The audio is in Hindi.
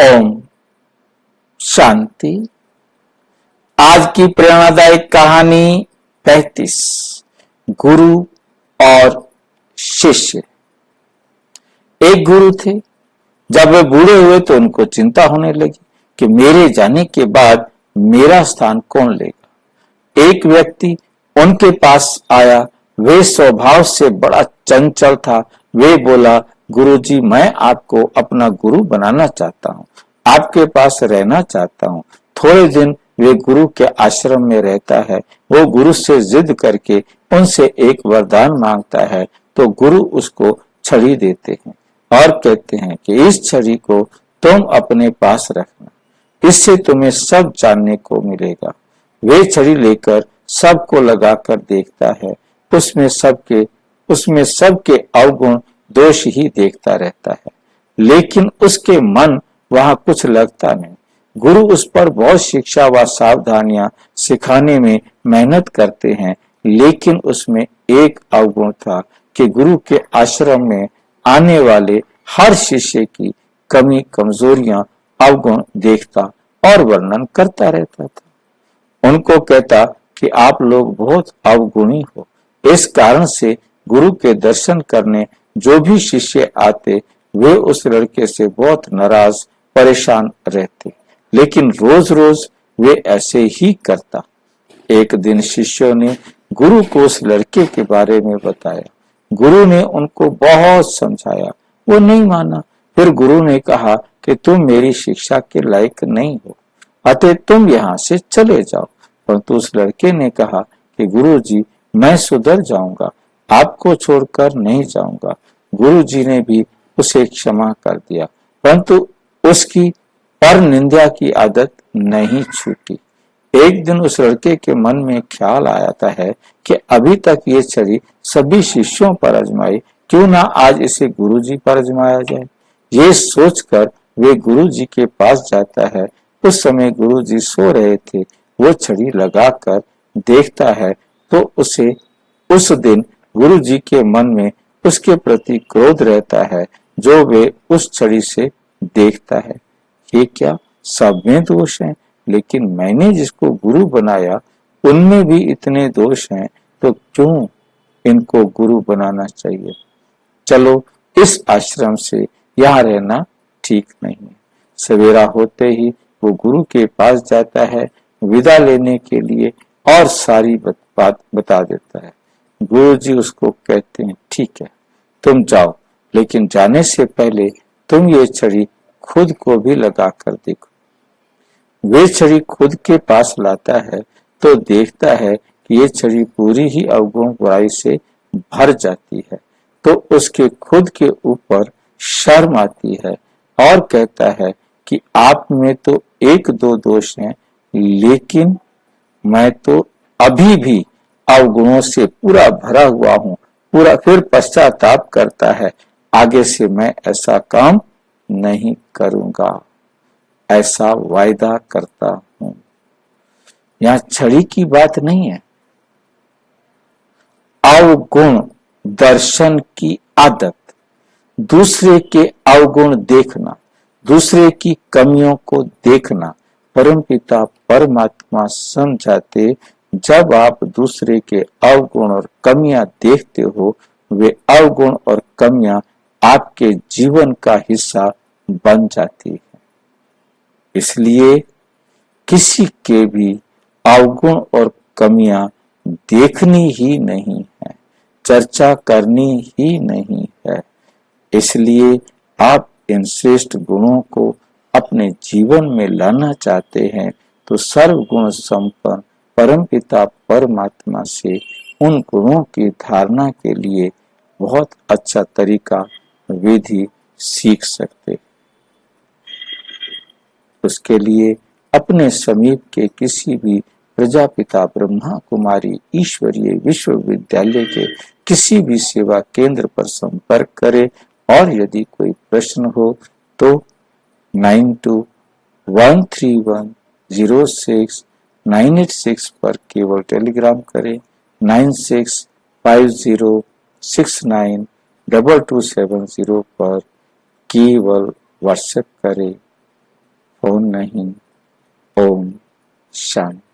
ओम शांति। आज की प्रेरणादायक कहानी 35। गुरु और शिष्य। एक गुरु थे। जब वे बूढ़े हुए तो उनको चिंता होने लगी कि मेरे जाने के बाद मेरा स्थान कौन लेगा। एक व्यक्ति उनके पास आया। वे स्वभाव से बड़ा चंचल था। वे बोला, गुरुजी, मैं आपको अपना गुरु बनाना चाहता हूँ, आपके पास रहना चाहता हूँ। थोड़े दिन वे गुरु के आश्रम में रहता है। वो गुरु से जिद करके उनसे एक वरदान मांगता है तो गुरु उसको छड़ी देते हैं और कहते हैं कि इस छड़ी को तुम अपने पास रखना, इससे तुम्हें सब जानने को मिलेगा। वे छड़ी लेकर सबको लगाकर देखता है। उसमें सबके अवगुण दोष ही देखता रहता है, लेकिन उसके मन वहां कुछ लगता नहीं। गुरु उस पर बहुत शिक्षा व सावधानियां सिखाने में मेहनत करते हैं, लेकिन उसमें एक अवगुण था कि गुरु के आश्रम में आने वाले हर शिष्य की कमी कमजोरियां अवगुण देखता और वर्णन करता रहता था। उनको कहता कि आप लोग बहुत अवगुणी हो। इस कारण से गुरु के दर्शन करने जो भी शिष्य आते वे उस लड़के से बहुत नाराज परेशान रहते, लेकिन रोज रोज वे ऐसे ही करता। एक दिन शिष्यों ने गुरु को उस लड़के के बारे में बताया। गुरु ने उनको बहुत समझाया, वो नहीं माना। फिर गुरु ने कहा कि तुम मेरी शिक्षा के लायक नहीं हो, अतः तुम यहाँ से चले जाओ। परंतु उस लड़के ने कहा कि गुरुजी, मैं सुधर जाऊंगा, आपको छोड़कर नहीं जाऊंगा। गुरुजी ने भी उसे क्षमा कर दिया, परंतु उसकी पर निंदा की आदत नहीं छूटी। एक दिन उस लड़के के मन में ख्याल आता है कि अभी तक ये छड़ी सभी शिष्यों पर आजमाई, क्यों ना आज इसे गुरुजी पर आजमाया जाए। ये सोचकर वे गुरुजी के पास जाता है। उस समय गुरुजी सो रहे थे। वो छड़ी लगाकर देखता है तो उसे उस दिन गुरुजी के मन में उसके प्रति क्रोध रहता है, जो वे उस छड़ी से देखता है। ये क्या, सब में दोष हैं, लेकिन मैंने जिसको गुरु बनाया उनमें भी इतने दोष हैं, तो क्यों इनको गुरु बनाना चाहिए। चलो, इस आश्रम से यहाँ रहना ठीक नहीं है। सवेरा होते ही वो गुरु के पास जाता है विदा लेने के लिए और सारी बात बता देता है। गुरु जी उसको कहते हैं, ठीक है, तुम जाओ, लेकिन जाने से पहले तुम ये छड़ी खुद को भी लगा कर देखो। वे छड़ी खुद के पास लाता है तो देखता है कि ये छड़ी पूरी ही अवगुण बुराई से भर जाती है, तो उसके खुद के ऊपर शर्म आती है और कहता है कि आप में तो एक दो दोष हैं, लेकिन मैं तो अभी भी अवगुणों से पूरा भरा हुआ हूँ। फिर पश्चाताप करता है, आगे से मैं ऐसा काम नहीं करूंगा, ऐसा वायदा करता हूं। यहाँ छड़ी की बात नहीं है, अवगुण दर्शन की आदत, दूसरे के अवगुण देखना, दूसरे की कमियों को देखना। परमपिता परमात्मा समझाते, जब आप दूसरे के अवगुण और कमियां देखते हो, वे अवगुण और कमियां आपके जीवन का हिस्सा बन जाती है। इसलिए किसी के भी अवगुण और कमियां देखनी ही नहीं है, चर्चा करनी ही नहीं है। इसलिए आप इन श्रेष्ठ गुणों को अपने जीवन में लाना चाहते हैं तो सर्वगुण संपन्न परमपिता परमात्मा से उन गुणों की धारणा के लिए बहुत अच्छा तरीका विधि सीख सकते। उसके लिए अपने समीप के किसी भी प्रजापिता ब्रह्मा कुमारी ईश्वरीय विश्वविद्यालय के किसी भी सेवा केंद्र पर संपर्क करें, और यदि कोई प्रश्न हो तो 9213106986 पर केवल टेलीग्राम करें, 9650692270 पर केवल व्हाट्सएप करें। हो नहीं। ओम शांति।